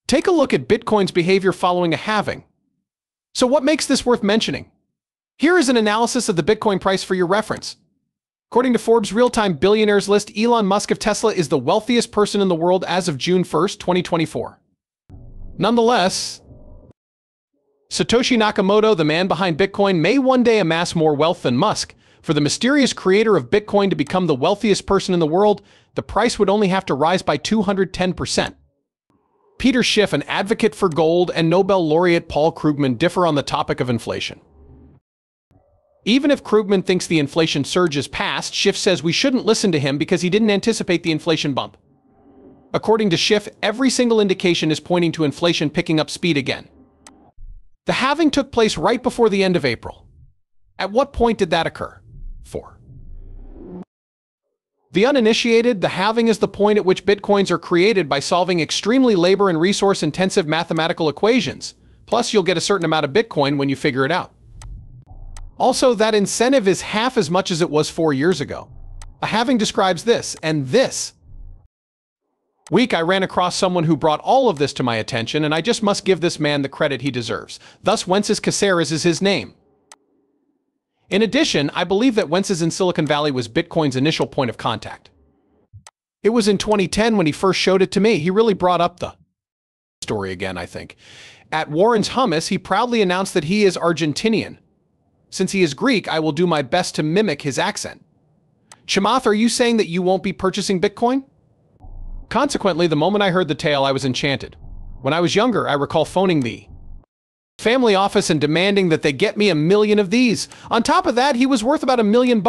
Take a look at Bitcoin's behavior following a halving. So what makes this worth mentioning? Here is an analysis of the Bitcoin price for your reference. According to Forbes' real-time billionaires list, Elon Musk of Tesla is the wealthiest person in the world as of June 1st, 2024. Nonetheless, Satoshi Nakamoto, the man behind Bitcoin, may one day amass more wealth than Musk. For the mysterious creator of Bitcoin to become the wealthiest person in the world, the price would only have to rise by 210%. Peter Schiff, an advocate for gold, and Nobel laureate Paul Krugman differ on the topic of inflation. Even if Krugman thinks the inflation surge is past, Schiff says we shouldn't listen to him because he didn't anticipate the inflation bump. According to Schiff, every single indication is pointing to inflation picking up speed again. The halving took place right before the end of April. At what point did that occur? 4. The uninitiated, the halving is the point at which bitcoins are created by solving extremely labor and resource-intensive mathematical equations. Plus, you'll get a certain amount of Bitcoin when you figure it out. Also, that incentive is half as much as it was 4 years ago. A halving describes this, and this week I ran across someone who brought all of this to my attention, and I just must give this man the credit he deserves. Thus, Wences Caceres is his name. In addition, I believe that Wences in Silicon Valley was Bitcoin's initial point of contact. It was in 2010 when he first showed it to me. He really brought up the story again, I think. At Warren's Hummus, he proudly announced that he is Argentinian. Since he is Greek, I will do my best to mimic his accent. Chamath, are you saying that you won't be purchasing Bitcoin? Consequently, the moment I heard the tale, I was enchanted. When I was younger, I recall phoning the family office and demanding that they get me 1 million of these. On top of that, he was worth about $1 million.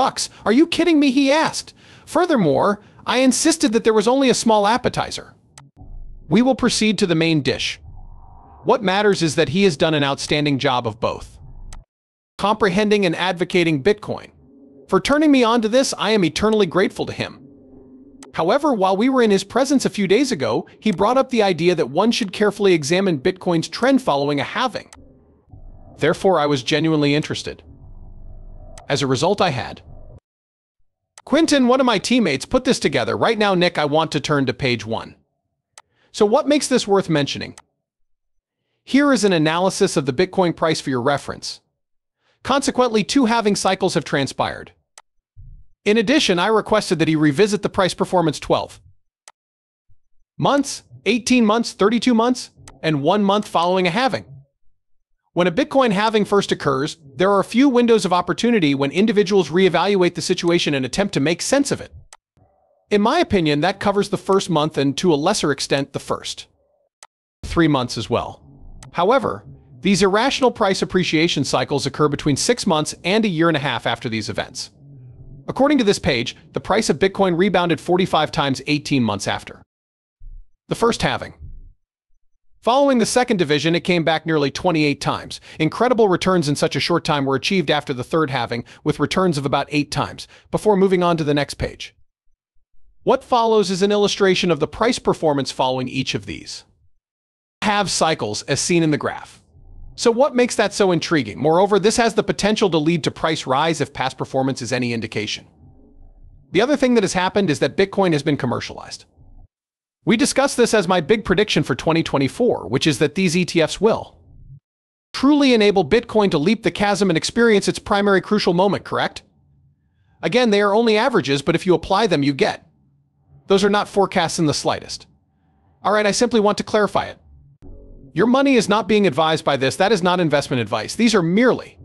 Are you kidding me? He asked. Furthermore, I insisted that there was only a small appetizer. We will proceed to the main dish. What matters is that he has done an outstanding job of both comprehending and advocating Bitcoin. For turning me on to this, I am eternally grateful to him. However, while we were in his presence a few days ago, he brought up the idea that one should carefully examine Bitcoin's trend following a halving. Therefore, I was genuinely interested. As a result, I had Quinton, one of my teammates, put this together. Right now, Nick, I want to turn to page 1. So what makes this worth mentioning? Here is an analysis of the Bitcoin price for your reference. Consequently, 2 halving cycles have transpired. In addition, I requested that he revisit the price performance 12 months, 18 months, 32 months, and 1 month following a halving. When a Bitcoin halving first occurs, there are a few windows of opportunity when individuals reevaluate the situation and attempt to make sense of it. In my opinion, that covers the first month and, to a lesser extent, the first 3 months as well. However, these irrational price appreciation cycles occur between 6 months and a year and a half after these events. According to this page, the price of Bitcoin rebounded 45 times 18 months after the first halving. Following the second division, it came back nearly 28 times. Incredible returns in such a short time were achieved after the third halving, with returns of about 8 times, before moving on to the next page. What follows is an illustration of the price performance following each of these halve cycles as seen in the graph. So what makes that so intriguing? Moreover, this has the potential to lead to price rise if past performance is any indication. The other thing that has happened is that Bitcoin has been commercialized. We discussed this as my big prediction for 2024, which is that these ETFs will truly enable Bitcoin to leap the chasm and experience its primary crucial moment, correct? Again, they are only averages, but if you apply them, you get. Those are not forecasts in the slightest. All right, I simply want to clarify it. Your money is not being advised by this. That is not investment advice. These are merely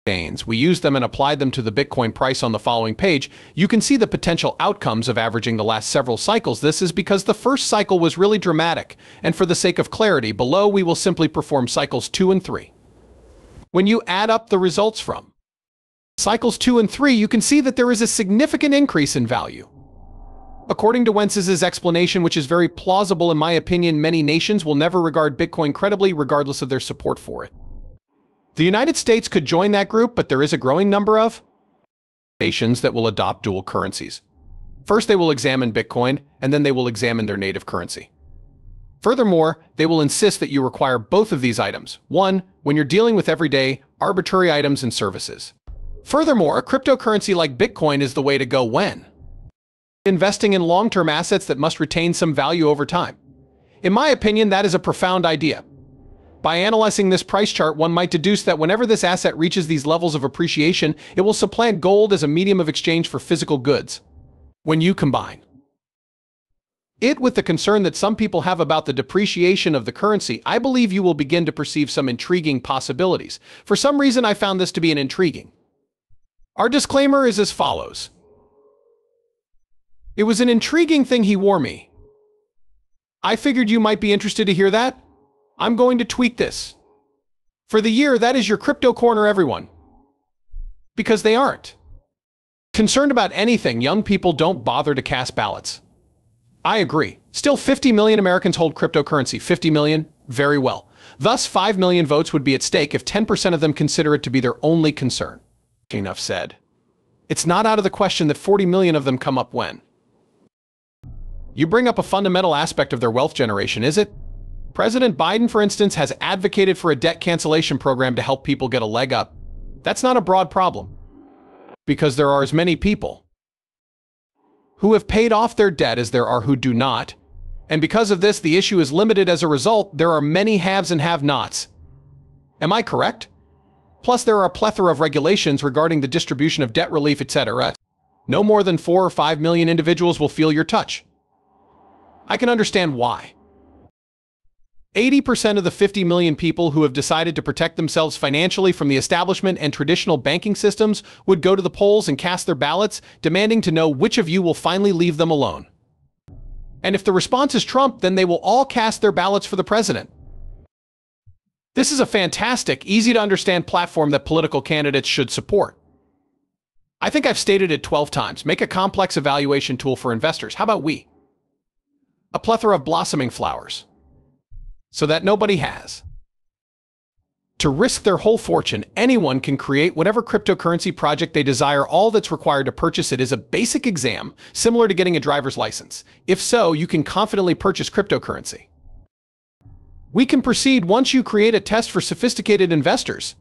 gains. We used them and applied them to the Bitcoin price on the following page. You can see the potential outcomes of averaging the last several cycles. This is because the first cycle was really dramatic, and for the sake of clarity, below we will simply perform cycles 2 and 3. When you add up the results from cycles 2 and 3, you can see that there is a significant increase in value. According to Wences' explanation, which is very plausible in my opinion, many nations will never regard Bitcoin credibly regardless of their support for it. The United States could join that group, but there is a growing number of nations that will adopt dual currencies. First, they will examine Bitcoin, and then they will examine their native currency. Furthermore, they will insist that you require both of these items. One, when you're dealing with everyday, arbitrary items and services. Furthermore, a cryptocurrency like Bitcoin is the way to go when investing in long-term assets that must retain some value over time. In my opinion, that is a profound idea. By analyzing this price chart, one might deduce that whenever this asset reaches these levels of appreciation, it will supplant gold as a medium of exchange for physical goods. When you combine it with the concern that some people have about the depreciation of the currency, I believe you will begin to perceive some intriguing possibilities. For some reason, I found this to be an intriguing. Our disclaimer is as follows. It was an intriguing thing he wore me. I figured you might be interested to hear that. I'm going to tweak this. For the year, that is your crypto corner, everyone. Because they aren't concerned about anything, young people don't bother to cast ballots. I agree. Still, 50 million Americans hold cryptocurrency. 50 million? Very well. Thus, 5 million votes would be at stake if 10% of them consider it to be their only concern. Enough said. It's not out of the question that 40 million of them come up when you bring up a fundamental aspect of their wealth generation, is it? President Biden, for instance, has advocated for a debt cancellation program to help people get a leg up. That's not a broad problem, because there are as many people who have paid off their debt as there are who do not. And because of this, the issue is limited. As a result, there are many haves and have-nots. Am I correct? Plus, there are a plethora of regulations regarding the distribution of debt relief, etc. No more than 4 or 5 million individuals will feel your touch. I can understand why. 80% of the 50 million people who have decided to protect themselves financially from the establishment and traditional banking systems would go to the polls and cast their ballots, demanding to know which of you will finally leave them alone. And if the response is Trump, then they will all cast their ballots for the president. This is a fantastic, easy-to-understand platform that political candidates should support. I think I've stated it 12 times. Make a complex evaluation tool for investors. How about we? A plethora of blossoming flowers, so that nobody has to risk their whole fortune. Anyone can create whatever cryptocurrency project they desire. All that's required to purchase it is a basic exam, similar to getting a driver's license. If so, you can confidently purchase cryptocurrency. We can proceed once you create a test for sophisticated investors.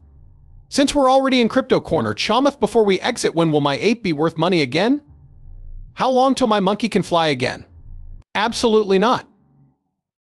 Since we're already in Crypto Corner, Chamath, before we exit, when will my ape be worth money again? How long till my monkey can fly again? Absolutely not.